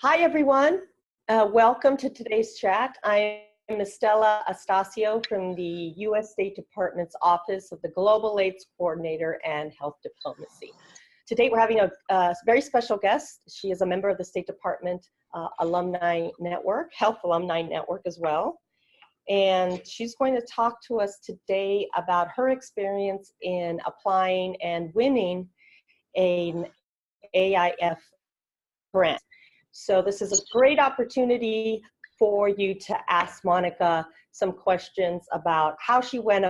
Hi, everyone. Welcome to today's chat. I am Estela Astacio from the U.S. State Department's Office of the Global AIDS Coordinator and Health Diplomacy. Today, we're having a very special guest. She is a member of the State Department Alumni Network, Health Alumni Network as well. And she's going to talk to us today about her experience in applying and winning an AEIF grant. So this is a great opportunity for you to ask Monika some questions about how she went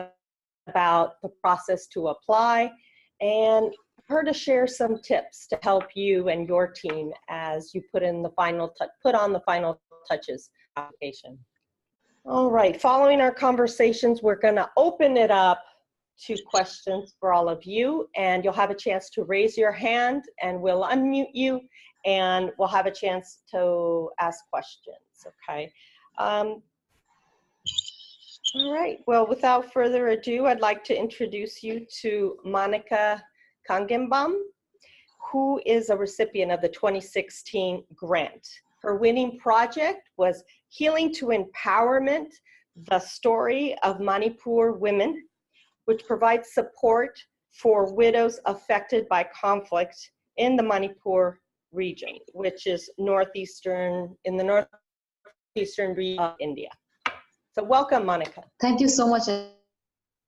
about the process to apply, and her to share some tips to help you and your team as you put on the final touches application. All right, following our conversations, we're going to open it up to questions for all of you, and you'll have a chance to raise your hand and we'll unmute you and we'll have a chance to ask questions, okay? All right, well, without further ado, I'd like to introduce you to Monika Khangembam, who is a recipient of the 2016 grant. Her winning project was Healing to Empowerment, the Story of Manipur Women, which provides support for widows affected by conflict in the Manipur region, which is in the northeastern region of India. So welcome, Monika. Thank you so much,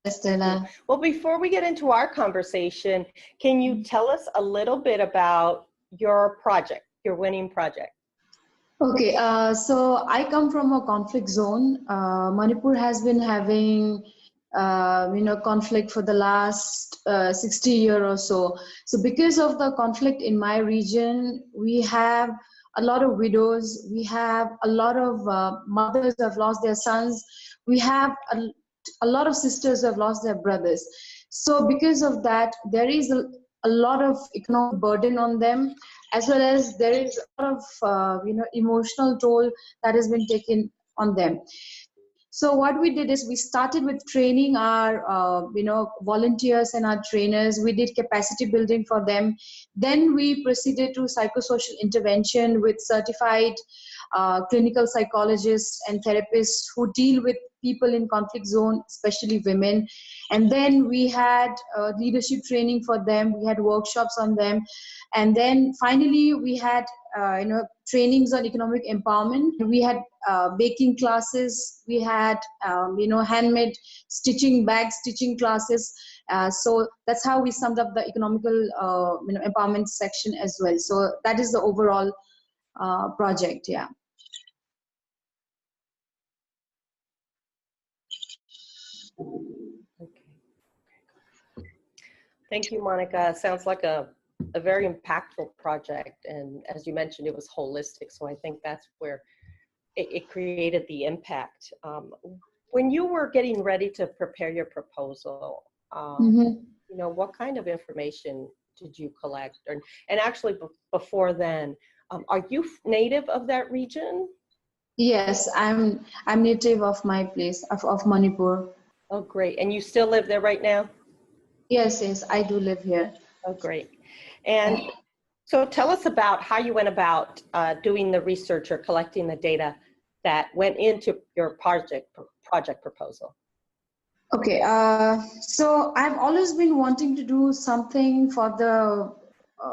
Estela. Well, before we get into our conversation, can you tell us a little bit about your project, your winning project? Okay, so I come from a conflict zone. Manipur has been having conflict for the last 60 years or so. So because of the conflict in my region, we have a lot of widows, we have a lot of mothers who have lost their sons, we have a lot of sisters who have lost their brothers. So because of that, there is a lot of economic burden on them, as well as there is a lot of emotional toll that has been taken on them. So what we did is we started with training our volunteers and our trainers. We did capacity building for them. Then we proceeded to psychosocial intervention with certified clinical psychologists and therapists who deal with people in conflict zone, especially women. And then we had leadership training for them. We had workshops on them. And then finally we had trainings on economic empowerment. We had baking classes. We had handmade stitching, bag stitching classes. So that's how we summed up the economical empowerment section as well. So that is the overall project. Yeah. Okay. Thank you, Monika. Sounds like a very impactful project, and as you mentioned, it was holistic, so I think that's where it created the impact. When you were getting ready to prepare your proposal, what kind of information did you collect? And actually, before then, are you native of that region? Yes, I'm native of my place, of Manipur. Oh, great. And you still live there right now? Yes, I do live here. Oh, great. And so tell us about how you went about doing the research or collecting the data that went into your project proposal. Okay, so I've always been wanting to do something for the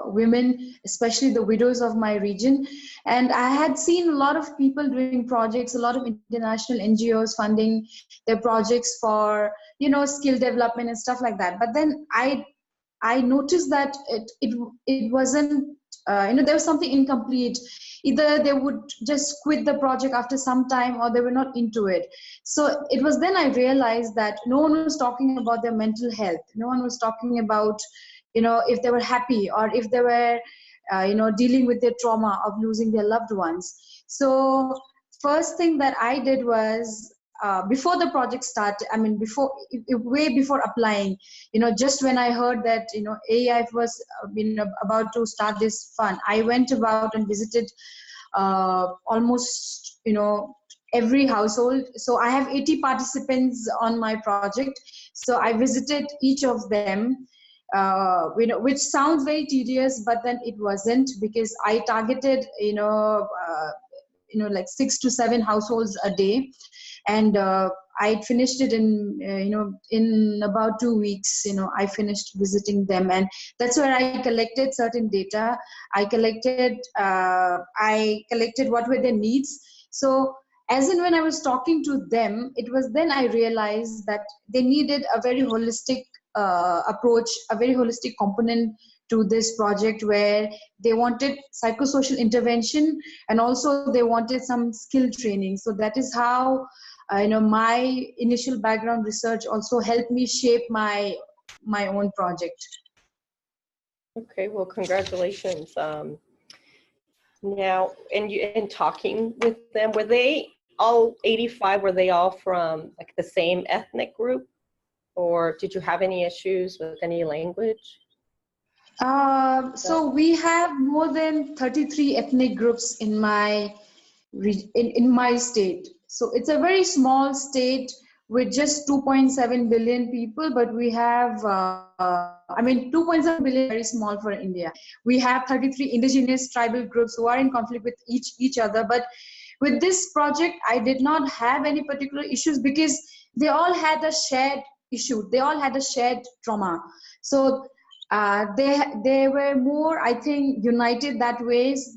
women, especially the widows of my region. And I had seen a lot of people doing projects, a lot of international NGOs funding their projects for, skill development and stuff like that. But then I noticed that it wasn't, there was something incomplete. Either they would just quit the project after some time or they were not into it. So it was then I realized that no one was talking about their mental health. No one was talking about, if they were happy or if they were, dealing with their trauma of losing their loved ones. So first thing that I did was, before the project started, way before applying, just when I heard that, AEIF was, about to start this fund, I went about and visited almost, every household. So I have 80 participants on my project. So I visited each of them. which sounds very tedious, but then it wasn't, because I targeted, like 6 to 7 households a day, and I finished it in about 2 weeks. I finished visiting them, and that's where I collected certain data. I collected what were their needs. So as in when I was talking to them, it was then I realized that they needed a very holistic approach, a very holistic component to this project, where they wanted psychosocial intervention, and also they wanted some skill training. So that is how my initial background research also helped me shape my own project. Okay, well, congratulations. Now, in talking with them, were they all 85? Were they all from like the same ethnic group, or did you have any issues with any language? So we have more than 33 ethnic groups in my state. So it's a very small state with just 2.7 billion people, but we have 2.7 billion is very small for India. We have 33 indigenous tribal groups who are in conflict with each other. But with this project, I did not have any particular issues, because they all had a shared issue. They all had a shared trauma. So they were more, I think, united that ways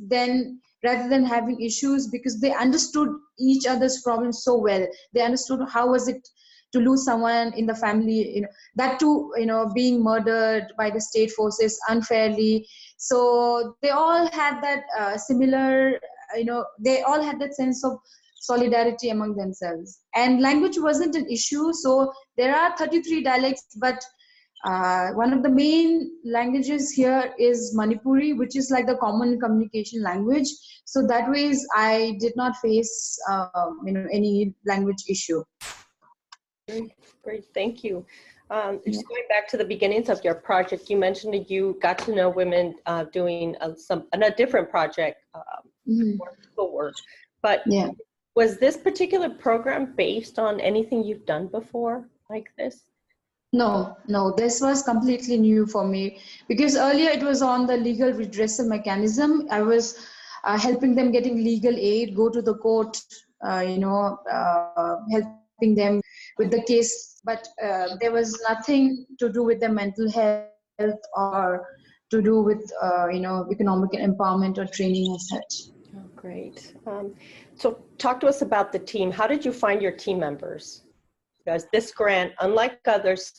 rather than having issues, because they understood each other's problems so well. They understood how was it to lose someone in the family, that too, being murdered by the state forces unfairly. So they all had that similar, they all had that sense of solidarity among themselves. And language wasn't an issue. So there are 33 dialects, but one of the main languages here is Manipuri, which is like the common communication language. So that ways I did not face any language issue. Great, thank you. Just going back to the beginnings of your project, you mentioned that you got to know women doing a different project, work. But was this particular program based on anything you've done before like this? No, this was completely new for me, because earlier it was on the legal redressal mechanism. I was helping them getting legal aid, go to the court, helping them with the case, but there was nothing to do with their mental health or to do with economic empowerment or training as such. Oh, great. So talk to us about the team. How did you find your team members? Because this grant, unlike others,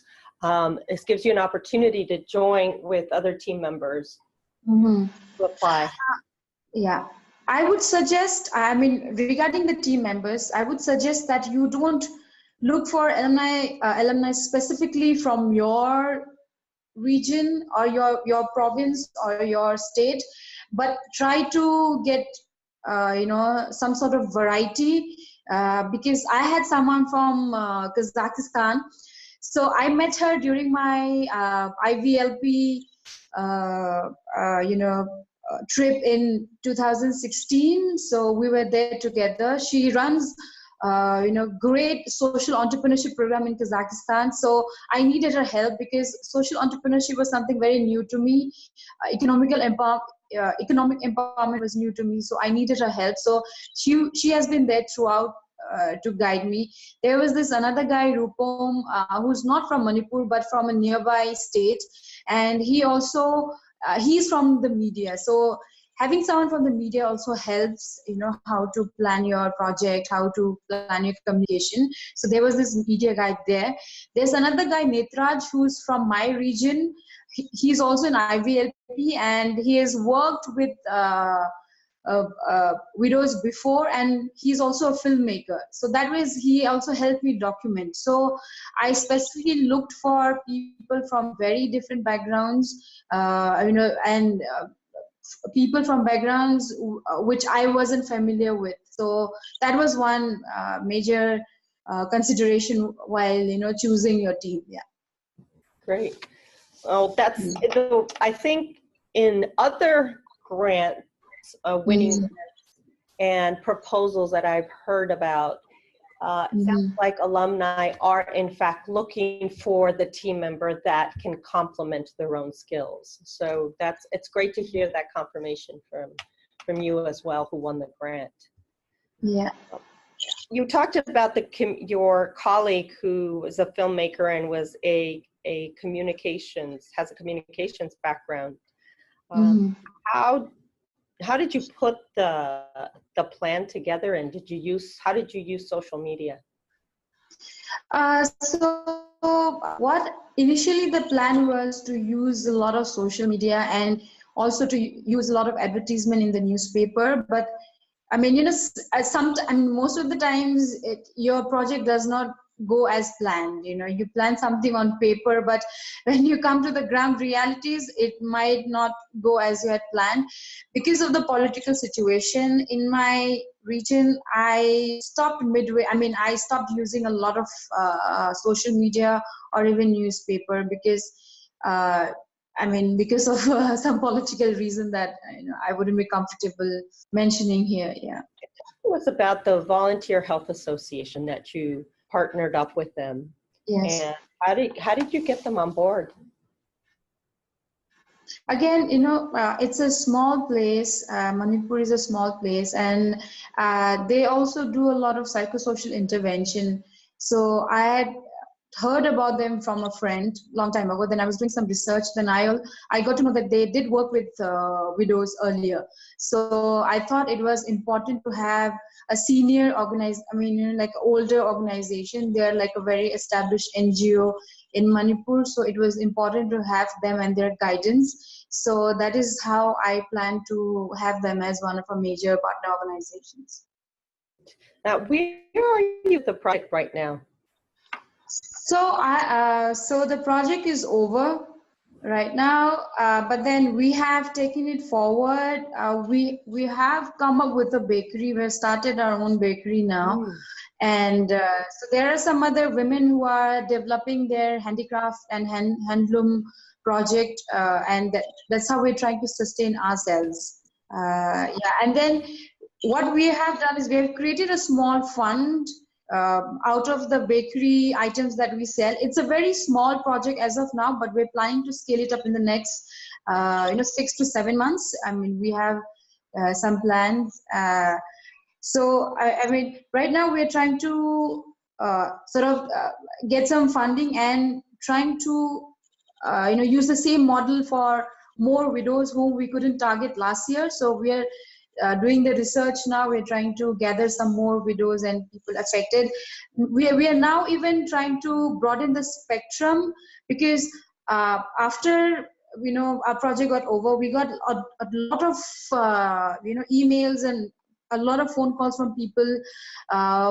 this gives you an opportunity to join with other team members to apply. Yeah, I would suggest, regarding the team members, I would suggest that you don't look for alumni specifically from your region or your province or your state, but try to get some sort of variety, because I had someone from Kazakhstan. So I met her during my IVLP trip in 2016. So we were there together. She runs great social entrepreneurship program in Kazakhstan. So I needed her help, because social entrepreneurship was something very new to me. Economic empowerment was new to me. So I needed her help. So she has been there throughout to guide me. There was this another guy, Rupam, who's not from Manipur, but from a nearby state. And he also, he's from the media. So having someone from the media also helps, how to plan your project, how to plan your communication. So there was this media guy there. There's another guy, Netraj, who's from my region. He's also an IVLP, and he has worked with widows before, and he's also a filmmaker. So that way he also helped me document. So I specifically looked for people from very different backgrounds, and people from backgrounds which I wasn't familiar with. So that was one major consideration while choosing your team. Yeah. Great. Well, that's, I think in other grants winning and proposals that I've heard about, It sounds like alumni are in fact looking for the team member that can complement their own skills. So it's great to hear that confirmation from you as well, who won the grant. Yeah. You talked about your colleague who was a filmmaker and was has a communications background. How did you put the plan together, and how did you use social media? So what initially the plan was to use a lot of social media and also to use a lot of advertisement in the newspaper. But I mean, most of the times your project does not go as planned. You plan something on paper, but when you come to the ground realities, it might not go as you had planned. Because of the political situation in my region, I stopped midway. I mean, I stopped using a lot of social media or even newspaper because because of some political reason that I wouldn't be comfortable mentioning here. Yeah. It was about the Volunteer Health Association that you partnered up with them. Yes. And how did you get them on board? Again, it's a small place. Manipur is a small place, and they also do a lot of psychosocial intervention. So I had heard about them from a friend long time ago. Then I was doing some research. Then I got to know that they did work with widows earlier. So I thought it was important to have a senior like older organization. They're like a very established NGO in Manipur. So it was important to have them and their guidance. So that is how I plan to have them as one of our major partner organizations. Now, where are you with the project right now? So the project is over right now, but then we have taken it forward. We have come up with a bakery. We've started our own bakery now. And so there are some other women who are developing their handicraft and handloom project, and that's how we're trying to sustain ourselves. And then what we have done is we have created a small fund out of the bakery items that we sell. It's a very small project as of now, but we're planning to scale it up in the next 6 to 7 months. I mean, we have some plans. So right now we're trying to get some funding and trying to use the same model for more widows whom we couldn't target last year. So we are doing the research now. We're trying to gather some more widows and people affected. We are now even trying to broaden the spectrum, because after our project got over, we got a lot of emails and a lot of phone calls from people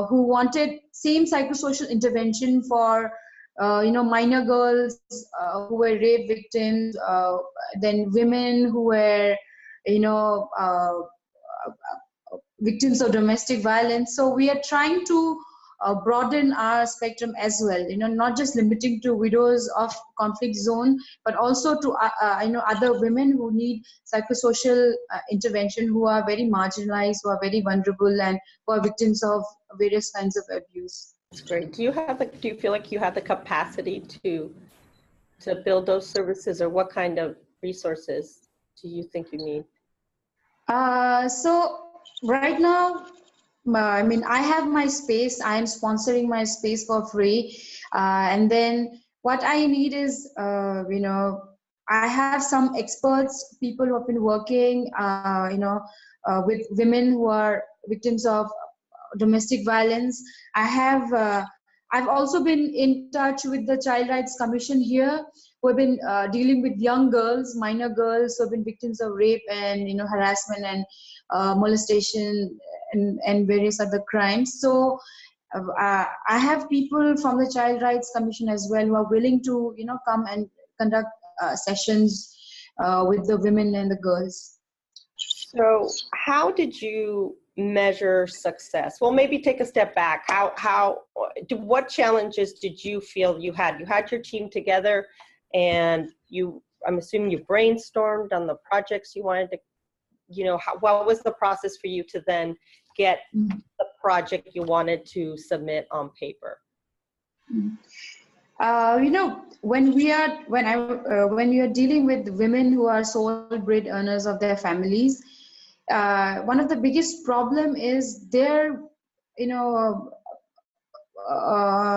who wanted same psychosocial intervention for minor girls who were rape victims, then women who were victims of domestic violence. So we are trying to broaden our spectrum as well, not just limiting to widows of conflict zone, but also to other women who need psychosocial intervention, who are very marginalized, who are very vulnerable, and who are victims of various kinds of abuse. That's great. Do you feel like you have the capacity to build those services, or what kind of resources do you think you need? So right now, I have my space. I am sponsoring my space for free. And then what I need is, I have some experts, people who have been working, with women who are victims of domestic violence. I've also been in touch with the Child Rights Commission here, who have been dealing with young girls, minor girls who have been victims of rape and harassment and molestation and various other crimes. So I have people from the Child Rights Commission as well who are willing to come and conduct sessions with the women and the girls. So how did you measure success? Well, maybe take a step back. What challenges did you feel you had? You had your team together, and I'm assuming you brainstormed on the projects you wanted to, what was the process for you to then get the project you wanted to submit on paper? You know, when we are dealing with women who are sole bread earners of their families, one of the biggest problem is their, you know,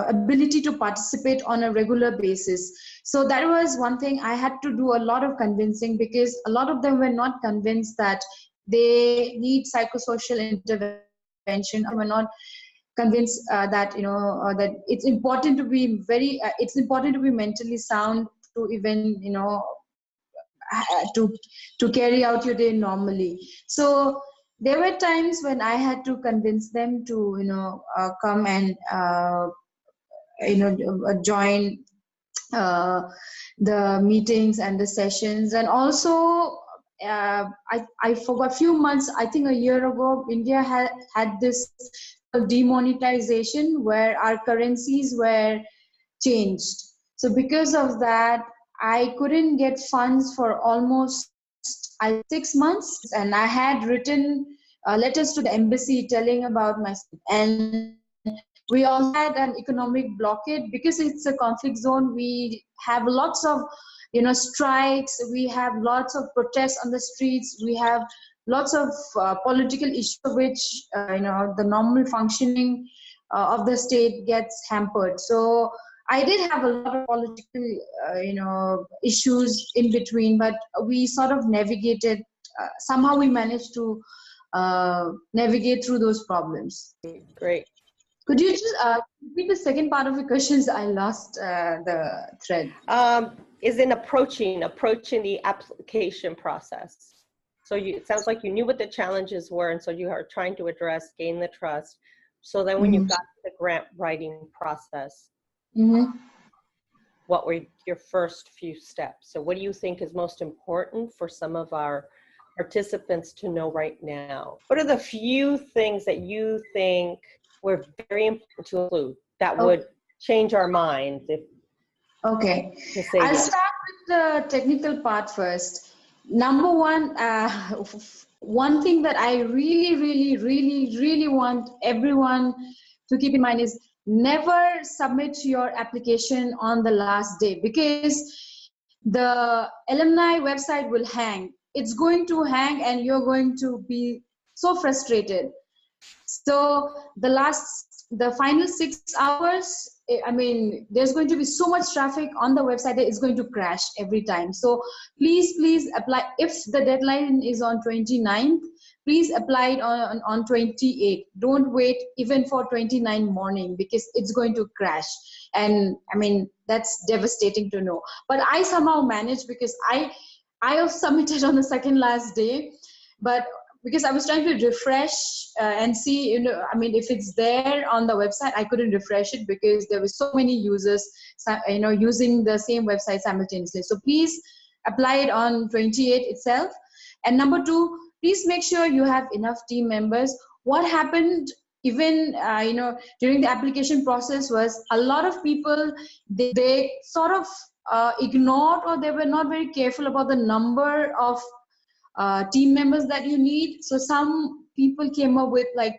ability to participate on a regular basis. So that was one thing I had to do a lot of convincing, because a lot of them were not convinced that they need psychosocial intervention, or were not convinced that, you know, that it's important to be mentally sound to even, you know, to carry out your day normally. So there were times when I had to convince them to, you know, come and join the meetings and the sessions. And also I forgot, a few months, I think a year ago, India had this demonetization where our currencies were changed. So because of that, I couldn't get funds for almost 6 months, and I had written letters to the embassy telling about myself. And we also had an economic blockade because it's a conflict zone. We have lots of, you know, strikes. We have lots of protests on the streets. We have lots of political issues, which you know, the normal functioning of the state gets hampered. So I did have a lot of political, you know, issues in between, but we sort of navigated. Somehow we managed to navigate through those problems. Great. Could you just repeat the second part of the questions? I lost the thread. Is in approaching the application process. So it sounds like you knew what the challenges were, and so you are trying to gain the trust. So then when you got to the grant writing process, what were your first few steps? So what do you think is most important for some of our participants to know right now? What are the few things that you think were very important to include that would change our minds? Okay, I'll start with the technical part first. Number one, one thing that I really want everyone to keep in mind is never submit your application on the last day, because the alumni website will hang. It's going to hang and you're going to be so frustrated. So the final 6 hours, I mean, there's going to be so much traffic on the website that it's going to crash every time. So please apply. If the deadline is on 29th, please apply it on 28th. Don't wait even for 29 morning, because it's going to crash. And I mean, that's devastating to know. But I somehow managed, because I have submitted on the second last day, but because I was trying to refresh and see, you know, I mean, if it's there on the website, I couldn't refresh it because there were so many users, you know, using the same website simultaneously. So please apply it on 28 itself. And number two, please make sure you have enough team members. What happened even, you know, during the application process was a lot of people, they sort of ignored, or they were not very careful about the number of team members that you need. So some people came up with like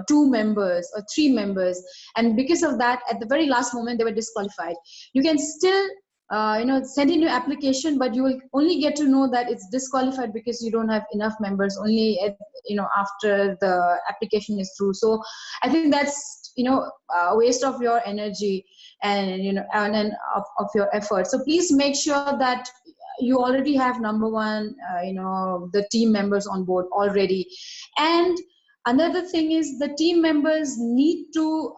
2 members or 3 members, and because of that, at the very last moment, they were disqualified. You can still you know, send in your application, but you will only get to know that it's disqualified because you don't have enough members only at, you know, after the application is through. So I think that's, you know, a waste of your energy and, you know, and of your effort. So please make sure that you already have, number one, you know, the team members on board already. And another thing is, the team members need to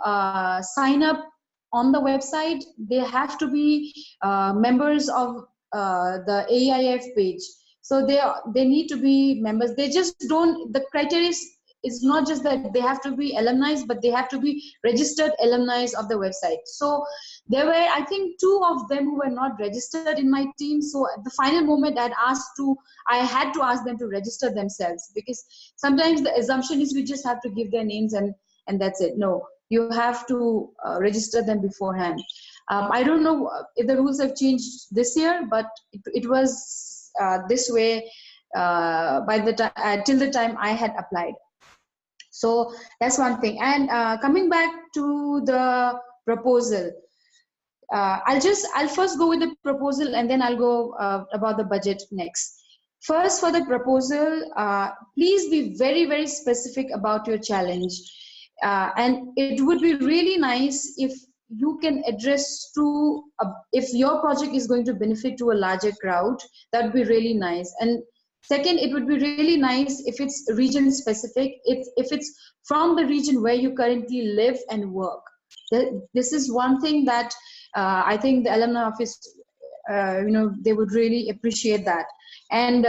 sign up on the website. They have to be members of the AEIF page. So they need to be members. They just don't, the criteria is not just that they have to be alumni, but they have to be registered alumni of the website. So there were, I think, 2 of them who were not registered in my team. So at the final moment, I had to ask them to register themselves, because sometimes the assumption is we just have to give their names and that's it. No, you have to register them beforehand. I don't know if the rules have changed this year, but it was this way by the time till the time I had applied. So that's one thing. And coming back to the proposal, I'll first go with the proposal and then I'll go about the budget next. First, for the proposal, please be very, very specific about your challenge. And it would be really nice if you can address to, if your project is going to benefit to a larger crowd, that would be really nice. And second, it would be really nice if it's region specific, if it's from the region where you currently live and work. This is one thing that I think the alumni office, they would really appreciate that. And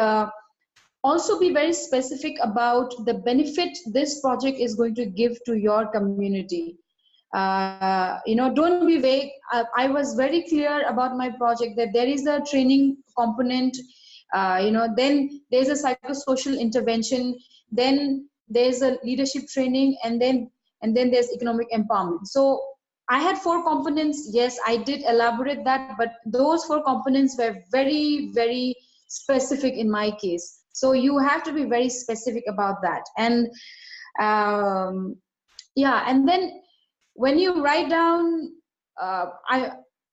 also be very specific about the benefit this project is going to give to your community. Don't be vague. I was very clear about my project that there is a training component, then there's a psychosocial intervention, then there's a leadership training, and then there's economic empowerment. So I had 4 components. Yes, I did elaborate that, but those 4 components were very, very specific in my case. So you have to be very specific about that. And and then when you write down,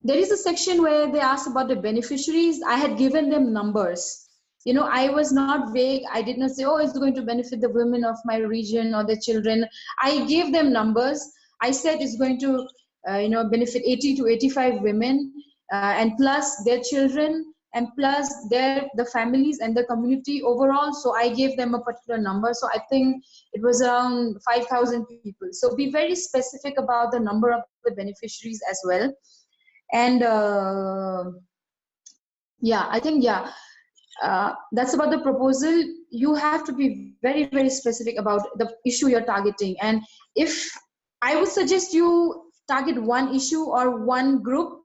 there is a section where they ask about the beneficiaries. I had given them numbers. I was not vague. I did not say, oh, it's going to benefit the women of my region or the children. I gave them numbers. I said it's going to benefit 80 to 85 women and plus their children and plus the families and the community overall. So I gave them a particular number. So I think it was around 5,000 people. So be very specific about the number of the beneficiaries as well. And that's about the proposal. You have to be very, very specific about the issue you're targeting. And if I would suggest you target one issue or one group.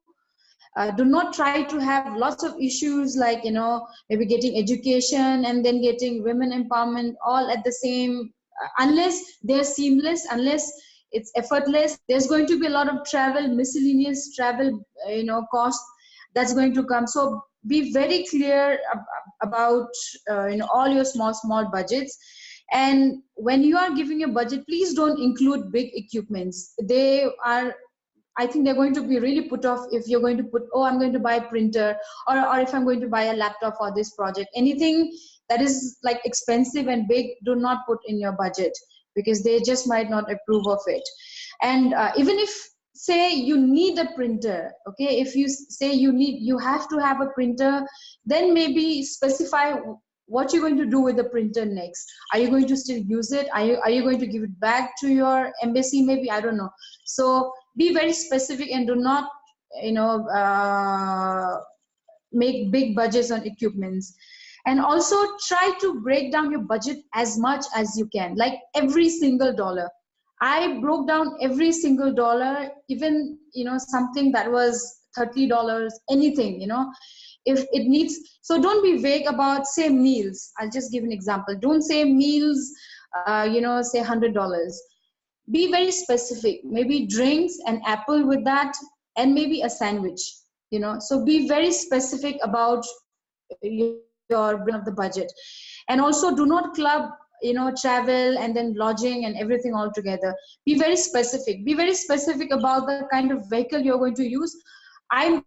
Do not try to have lots of issues like, maybe getting education and then getting women empowerment all at the same, unless they're seamless, unless it's effortless. There's going to be a lot of travel, miscellaneous travel, cost that's going to come. So be very clear about, all your small budgets. And when you are giving a budget, please don't include big equipments. I think they're going to be really put off if you're going to put, oh, I'm going to buy a printer, or if I'm going to buy a laptop for this project. Anything that is like expensive and big, do not put in your budget because they just might not approve of it. And even if, say, you need a printer, okay, if you say you have to have a printer, then maybe specify what you're going to do with the printer next. Are you going to still use it? Are you going to give it back to your embassy? Maybe, I don't know. So be very specific and do not, make big budgets on equipments. And also try to break down your budget as much as you can, like every single dollar. I broke down every single dollar, even, something that was $30, anything, if it needs. So don't be vague about, say, meals. I'll just give an example. Don't say meals, say $100. Be very specific. Maybe drinks, an apple with that, and maybe a sandwich. So be very specific about your of the budget. And also do not club, travel and then lodging and everything all together. Be very specific. Be very specific about the kind of vehicle you're going to use. I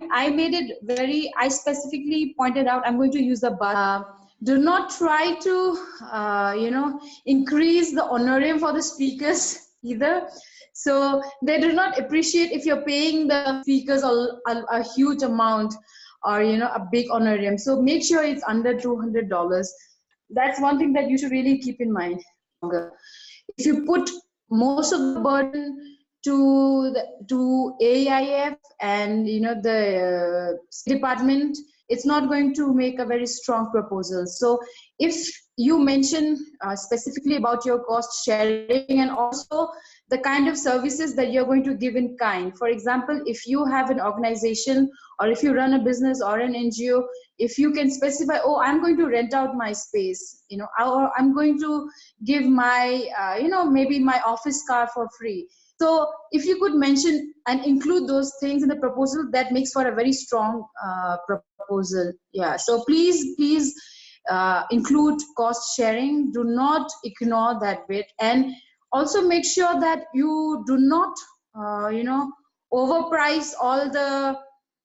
specifically pointed out I'm going to use the bus. Do not try to, increase the honorarium for the speakers either. So they do not appreciate if you're paying the speakers a huge amount or, a big honorarium. So make sure it's under $200. That's one thing that you should really keep in mind. If you put most of the burden to AEIF and the department, it's not going to make a very strong proposal. So if you mention specifically about your cost sharing and also the kind of services that you're going to give in kind. For example, if you have an organization or if you run a business or an NGO, if you can specify, oh, I'm going to rent out my space, or I'm going to give my, maybe my office car for free. So if you could mention and include those things in the proposal, that makes for a very strong proposal. Yeah. So please include cost sharing. Do not ignore that bit. And also make sure that you do not, overprice all the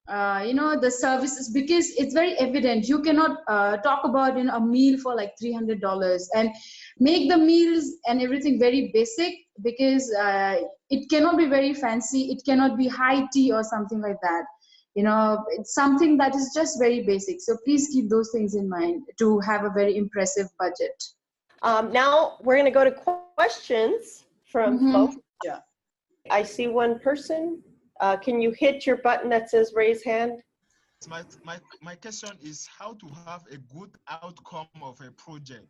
the services, because it's very evident. You cannot talk about a meal for like $300 and make the meals and everything very basic, because it cannot be very fancy, it cannot be high tea or something like that. It's something that is just very basic. So please keep those things in mind to have a very impressive budget. Now we're going to go to questions from folks. Yeah. I see one person. Can you hit your button that says raise hand? My question is how to have a good outcome of a project.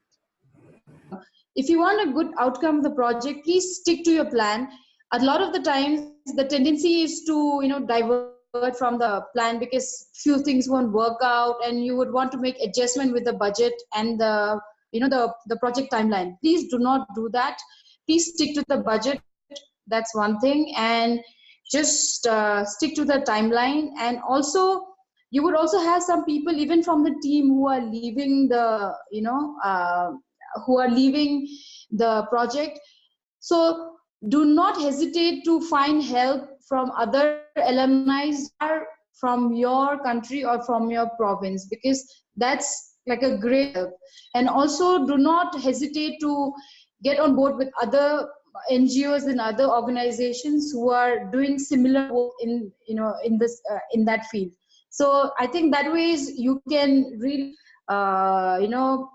If you want a good outcome of the project, please stick to your plan. A lot of the times the tendency is to divert from the plan because few things won't work out, and you would want to make adjustment with the budget and the the project timeline. Please do not do that. Please stick to the budget. That's one thing. And just stick to the timeline. And also you would also have some people even from the team who are leaving the project. So do not hesitate to find help from other alumni from your country or from your province, because that's like a great help. And also do not hesitate to get on board with other NGOs and other organizations who are doing similar work in that field. So I think that ways you can really not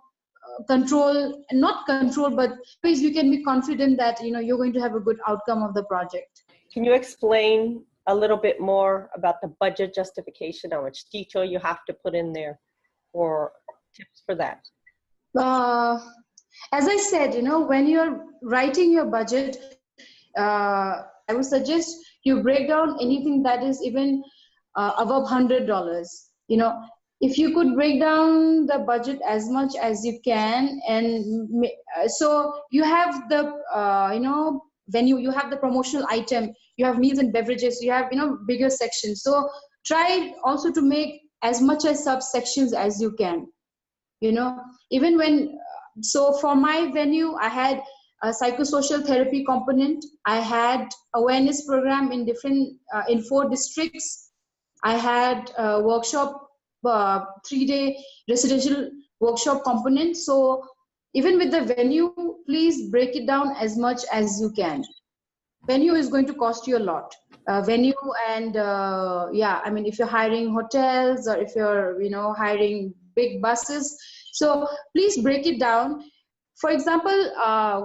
control, but ways you can be confident that you're going to have a good outcome of the project. Can you explain a little bit more about the budget justification, how much detail you have to put in there, or tips for that? As I said, when you're writing your budget, I would suggest you break down anything that is even above $100. If you could break down the budget as much as you can, and so you have the venue, you have the promotional item, you have meals and beverages, you have bigger sections. So try also to make as much as subsections as you can. Even when so for my venue, I had a psychosocial therapy component, I had awareness program in different in 4 districts, I had a workshop, 3-day residential workshop component. So even with the venue, please break it down as much as you can. Venue is going to cost you a lot. Venue and if you're hiring hotels or if you're hiring big buses, so please break it down. For example,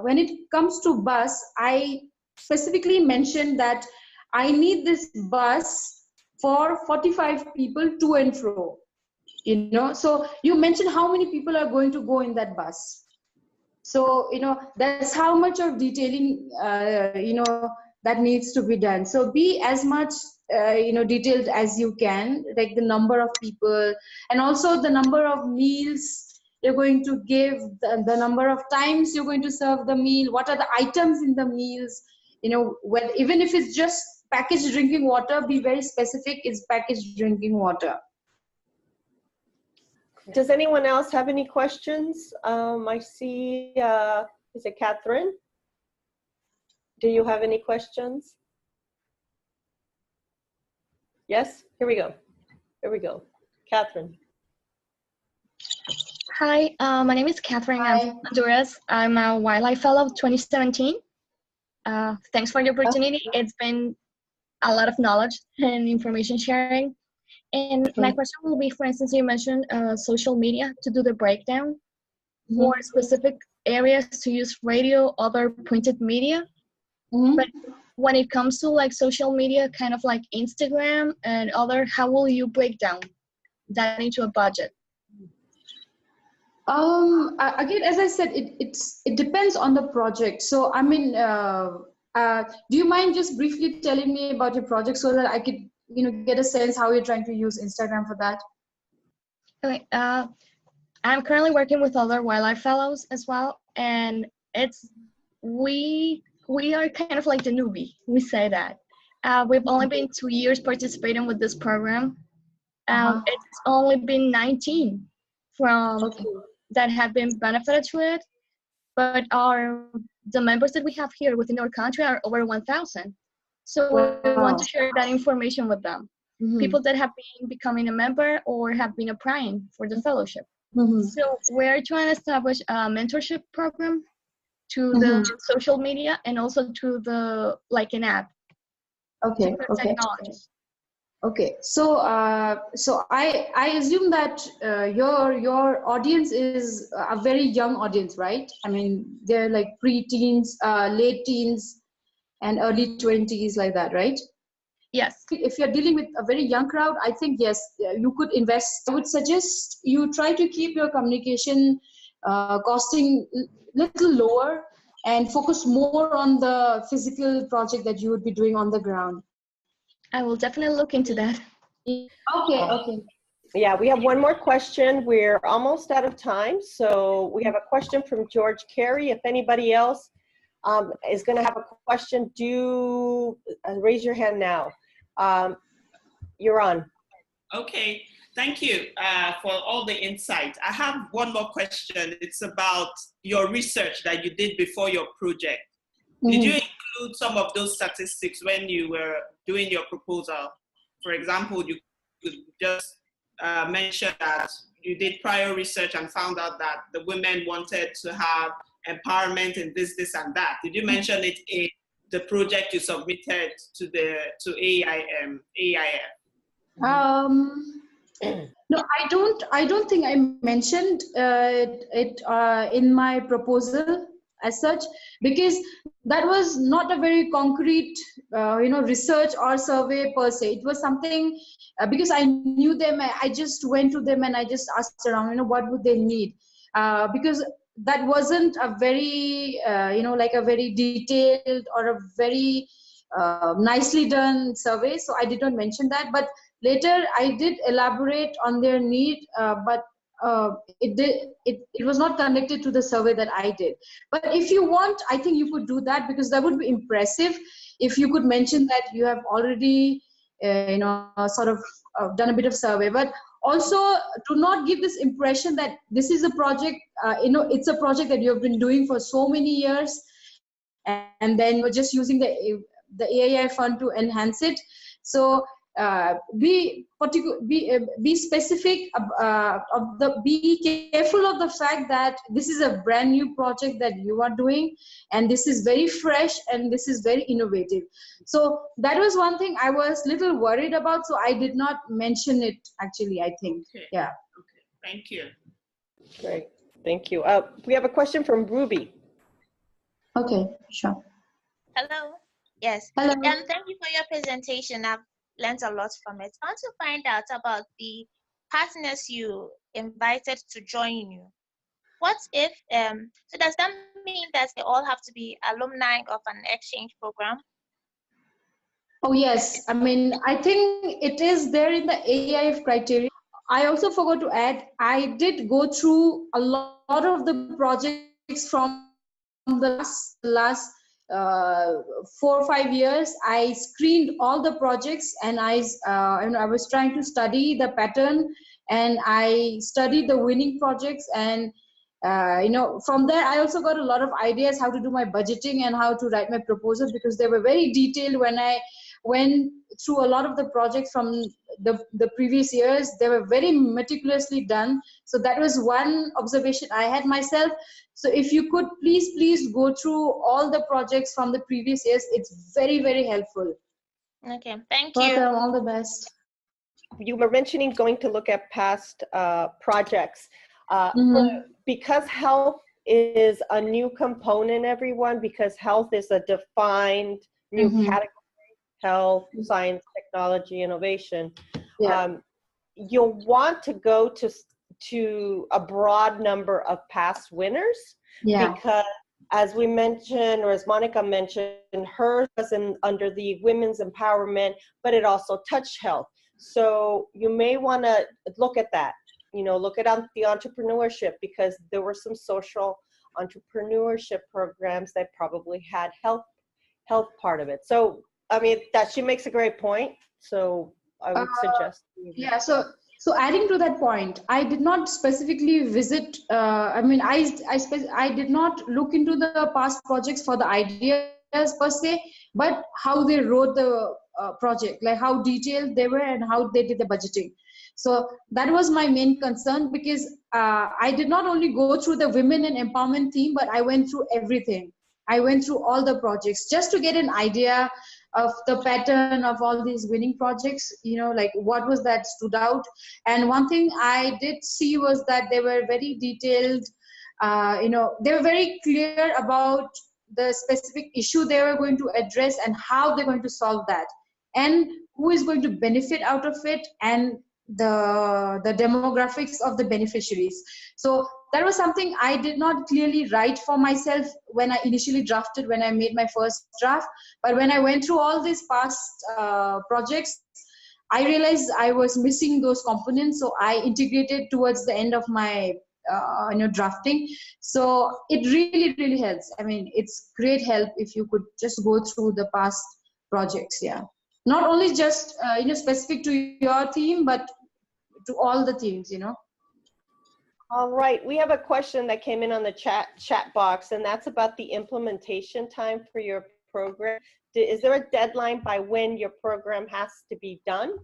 when it comes to bus, I specifically mentioned that I need this bus for 45 people to and fro. So you mentioned how many people are going to go in that bus. So that's how much of detailing that needs to be done. So be as much detailed as you can, like the number of people and also the number of meals you're going to give, the number of times you're going to serve the meal, what are the items in the meals, even if it's just packaged drinking water, be very specific, it's packaged drinking water. Does anyone else have any questions? I see, is it Catherine? Do you have any questions? Yes, here we go. Catherine. Hi, my name is Catherine. I'm from Honduras. I'm a Wildlife Fellow 2017. Thanks for the opportunity. It's been a lot of knowledge and information sharing. And my question will be, for instance, you mentioned social media to do the breakdown for specific areas to use radio, other printed media. But when it comes to like social media, kind of like Instagram and other, how will you break down that into a budget? Again, as I said, it depends on the project. So I mean, do you mind just briefly telling me about your project so that I could get a sense how you're trying to use Instagram for that? Okay, I'm currently working with other wildlife fellows as well, and we are kind of like the newbie. We say that we've only been 2 years participating with this program. It's only been 19 from that have been benefited to it, but our the members that we have here within our country are over 1,000. So we Wow. want to share that information with them. People that have been becoming a member or have been applying for the fellowship. So we're trying to establish a mentorship program to the social media and also to the, like an app. Okay, to okay. technologies. Okay, so I assume that your audience is a very young audience, right? I mean, they're like pre-teens, late teens, and early 20s, like that, right? Yes. If you're dealing with a very young crowd, I think yes, you could invest. I would suggest you try to keep your communication costing little lower and focus more on the physical project that you would be doing on the ground. I will definitely look into that. Okay, okay. Yeah, we have one more question. We're almost out of time. So we have a question from George Carey. If anybody else is going to have a question, do raise your hand now. You're on. Okay, thank you for all the insight. I have one more question. It's about your research that you did before your project. Did you include some of those statistics when you were doing your proposal? For example, you could just mention that you did prior research and found out that the women wanted to have empowerment in this, and that. Did you mention it in the project you submitted to AEIF? No, I don't think I mentioned it in my proposal as such, because that was not a very concrete, research or survey per se. It was something because I knew them. I just went to them and I just asked around, what would they need, because that wasn't a very, like a very detailed or a very nicely done survey. So I did not mention that, but later I did elaborate on their need, but it was not connected to the survey that I did. But if you want, I think you could do that, because that would be impressive if you could mention that you have already, sort of done a bit of survey. But also, do not give this impression that this is a project, it's a project that you have been doing for so many years, and then you're just using the AEI fund to enhance it. So be specific, be careful of the fact that this is a brand new project that you are doing, and this is very fresh and this is very innovative. So that was one thing I was little worried about, so I did not mention it, actually, I think. Okay. Yeah. Okay, thank you. Great, thank you. We have a question from Ruby. Okay, sure. Hello. Yes. Hello. Thank you for your presentation. I've learned a lot from it. I want to find out about the partners you invited to join you. What if, so does that mean that they all have to be alumni of an exchange program? Oh, yes. I mean, I think it is there in the AEIF criteria. I also forgot to add, I did go through a lot of the projects from the last 4 or 5 years. I screened all the projects, and I was trying to study the pattern, and I studied the winning projects, and from there I also got a lot of ideas how to do my budgeting and how to write my proposal, because they were very detailed. When I went through a lot of the projects from the previous years, they were very meticulously done. So that was one observation I had myself. So if you could please go through all the projects from the previous years, it's very, very helpful. Okay, thank you. Welcome, all the best. You were mentioning going to look at past projects. Because health is a new component, everyone, because health is a defined new category, health, science, technology, innovation. Yeah. You'll want to go to a broad number of past winners, because as we mentioned, or as Monika mentioned, hers was under the women's empowerment, but it also touched health. So you may want to look at that, look at the entrepreneurship, because there were some social entrepreneurship programs that probably had health part of it. So, I mean, she makes a great point. So I would suggest. Yeah, so So adding to that point, I did not specifically visit. I did not look into the past projects for the ideas per se, but how they wrote the project, like how detailed they were and how they did the budgeting. So that was my main concern, because I did not only go through the women and empowerment theme, but I went through everything. I went through all the projects just to get an idea of the pattern of all these winning projects, like what was that stood out. And one thing I did see was that they were very detailed, they were very clear about the specific issue they were going to address and how they're going to solve that, and who is going to benefit out of it, and the demographics of the beneficiaries. So that was something I did not clearly write for myself when I initially drafted, when I made my first draft. But when I went through all these past projects, I realized I was missing those components. So I integrated towards the end of my drafting. So it really helps. I mean, it's great help if you could just go through the past projects. Yeah, not only just specific to your theme, but to all the themes. All right, we have a question that came in on the chat box, and that's about the implementation time for your program. Is there a deadline by when your program has to be done?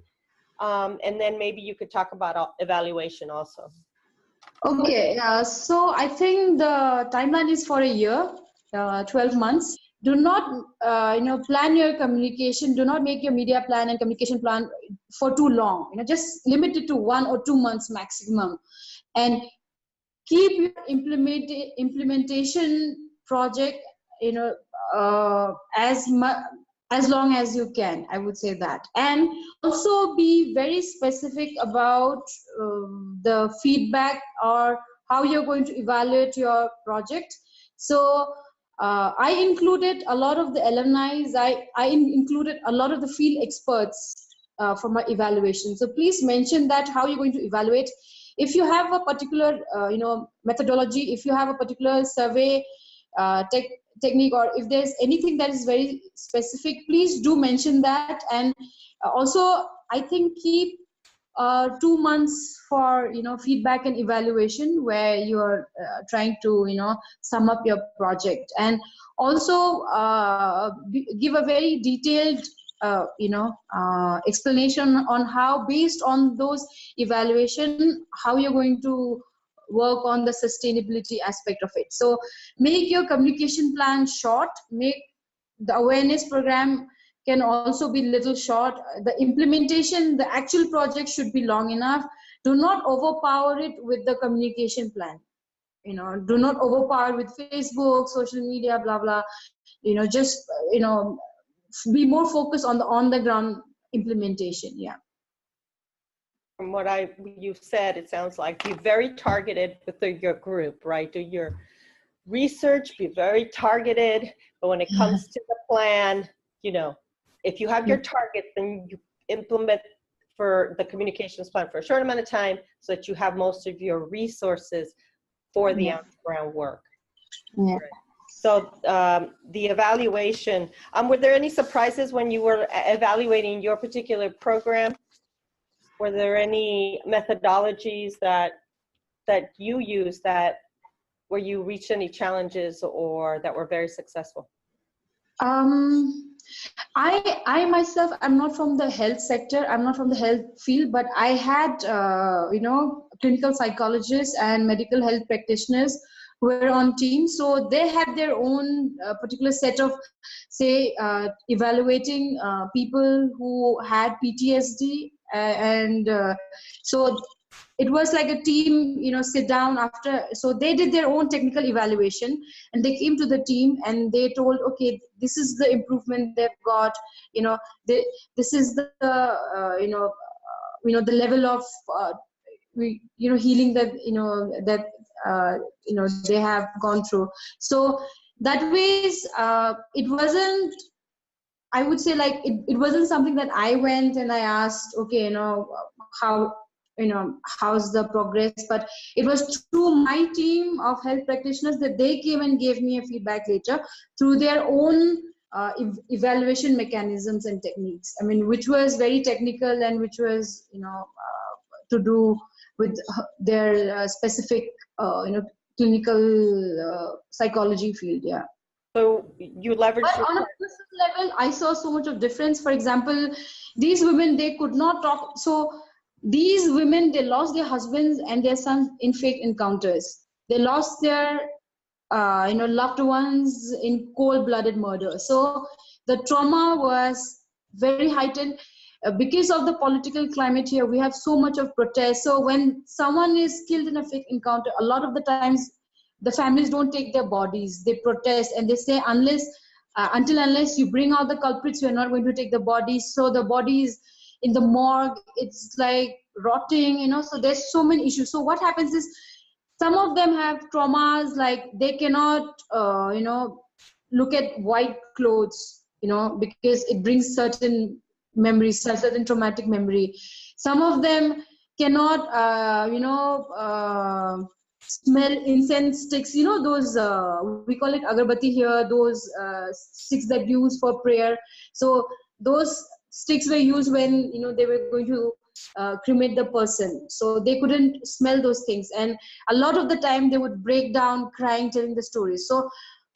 And then maybe you could talk about evaluation also. Okay, so I think the timeline is for a year, 12 months. Do not, plan your communication. Do not make your media plan and communication plan for too long. Just limit it to 1 or 2 months maximum, and keep your implementation project, as long as you can. I would say that, and also be very specific about the feedback or how you're going to evaluate your project. So I included a lot of the alumni. I included a lot of the field experts for my evaluation. So please mention that how you're going to evaluate. If you have a particular methodology, if you have a particular survey technique, or if there's anything that is very specific, please do mention that. And also, I think keep 2 months for feedback and evaluation, where you're trying to sum up your project, and also give a very detailed explanation on how, based on those evaluation, how you're going to work on the sustainability aspect of it. So make your communication plan short. Make the awareness program can also be little short. The implementation, the actual project should be long enough. Do not overpower it with the communication plan. Do not overpower with Facebook, social media, blah blah. Just be more focused on the ground implementation. Yeah. From what you've said, it sounds like be very targeted with your group, right? Do your research, be very targeted, but when it comes to the plan, if you have your target, then you implement for the communications plan for a short amount of time, so that you have most of your resources for the on-ground work. Yeah. So the evaluation, were there any surprises when you were evaluating your particular program? Were there any methodologies that you used where you reached any challenges, or that were very successful? I myself, I'm not from the health sector. I'm not from the health field, but I had, clinical psychologists and medical health practitioners who were on team. So they had their own particular set of, say, evaluating people who had PTSD. So it was like a team, sit down after. So they did their own technical evaluation, and they came to the team and they told, okay, this is the improvement they've got. This is the, the level of, healing that, they have gone through. So that ways, it wasn't, I would say, like, it wasn't something that I went and I asked, okay, how's the progress, but it was through my team of health practitioners that they came and gave me a feedback later through their own evaluation mechanisms and techniques. I mean, which was very technical and which was, to do with their specific, clinical psychology field. Yeah. So you leverage. But on a personal level, I saw so much of difference. For example, these women, they could not talk. So these women, they lost their husbands and their sons in fake encounters. They lost their loved ones in cold-blooded murder. So the trauma was very heightened. Because of the political climate here, we have so much of protest. So when someone is killed in a fake encounter, a lot of the times the families don't take their bodies. They protest and they say, unless you bring out the culprits, we're not going to take the bodies. So the bodies in the morgue, it's like rotting, so there's so many issues. So what happens is, some of them have traumas, like they cannot, look at white clothes, because it brings certain memories, certain traumatic memory. Some of them cannot, smell incense sticks, those, we call it agarbatti here, those sticks that you use for prayer. So those sticks were used when, they were going to cremate the person. So they couldn't smell those things. And a lot of the time they would break down crying, telling the stories. So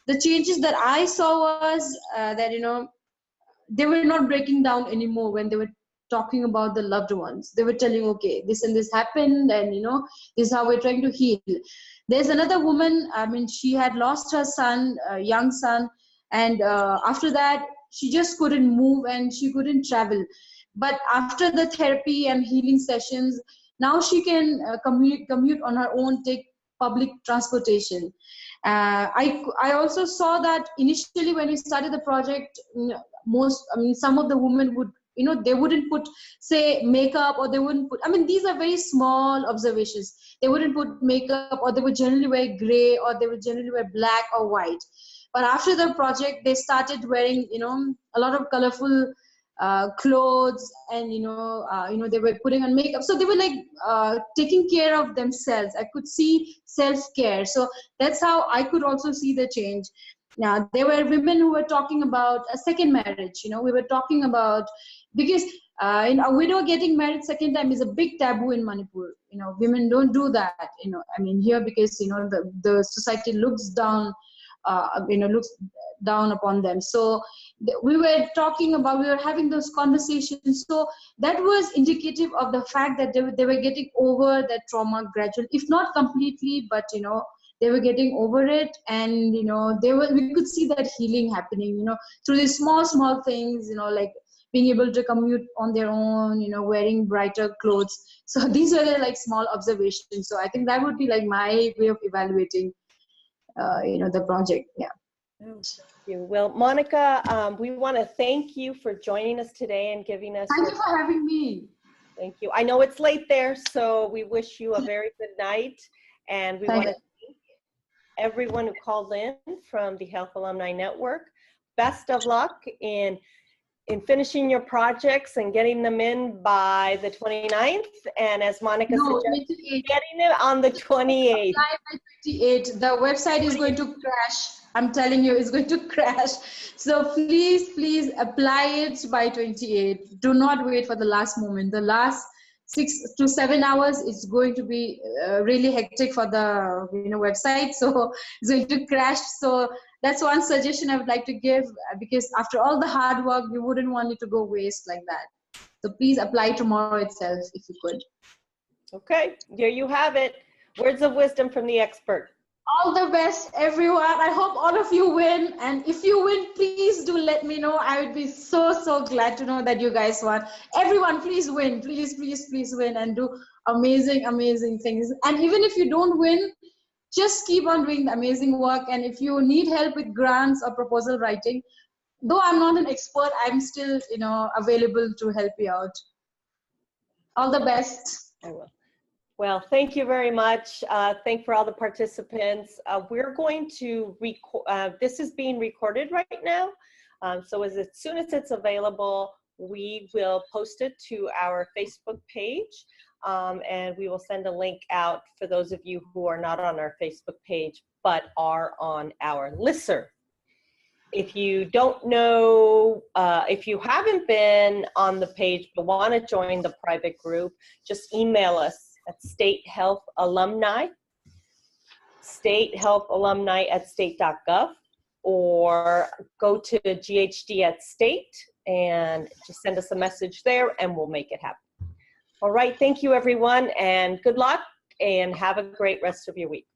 the changes that I saw was that, they were not breaking down anymore when they were talking about the loved ones. They were telling, okay, this and this happened, and this is how we're trying to heal. There's another woman, she had lost her son, a young son, and after that she just couldn't move and she couldn't travel. But after the therapy and healing sessions, now she can commute on her own, take public transportation. I also saw that initially when we started the project, some of the women would, they wouldn't put, say, makeup, or they wouldn't put, these are very small observations. They wouldn't put makeup, or they would generally wear gray, or they would generally wear black or white. But after the project, they started wearing, a lot of colorful clothes, and they were putting on makeup. So they were like taking care of themselves. I could see self-care. So that's how I could also see the change. Now, there were women who were talking about a second marriage. We were talking about, because a widow getting married second time is a big taboo in Manipur. Women don't do that. Here, because the society looks down, looks down upon them. So we were having those conversations. So that was indicative of the fact that they were getting over that trauma gradually, if not completely, but they were getting over it, and we could see that healing happening, through these small things, like being able to commute on their own, wearing brighter clothes. So these were like small observations. So I think that would be like my way of evaluating the project. Yeah. Thank you. Well, Monika, we want to thank you for joining us today and giving us. Thank you for having me. Thank you. I know it's late there, so we wish you a very good night, and we want to thank everyone who called in from the Health Alumni Network. Best of luck in finishing your projects and getting them in by the 29th. And as Monika suggested, getting it on the 28th. By 28th. The website is going to crash. I'm telling you, it's going to crash. So please apply it by 28th. Do not wait for the last moment. The last 6 to 7 hours is going to be really hectic for the website. So it's going to crash. So that's one suggestion I would like to give, because after all the hard work, we wouldn't want it to go waste like that. So please apply tomorrow itself if you could. Okay, there you have it. Words of wisdom from the expert. All the best, everyone. I hope all of you win. And if you win, please do let me know. I would be so glad to know that you guys won. Everyone, please win. Please win and do amazing things. And even if you don't win, just keep on doing the amazing work. And if you need help with grants or proposal writing, though I'm not an expert, I'm still, available to help you out. All the best. I will. Well, thank you very much. Thank for all the participants. We're going to this is being recorded right now. So as soon as it's available, we will post it to our Facebook page. And we will send a link out for those of you who are not on our Facebook page, but are on our listserv. if you don't know, if you haven't been on the page but want to join the private group, just email us at statehealthalumni@state.gov, or go to GHD@state and just send us a message there and we'll make it happen. All right, thank you everyone, and good luck and have a great rest of your week.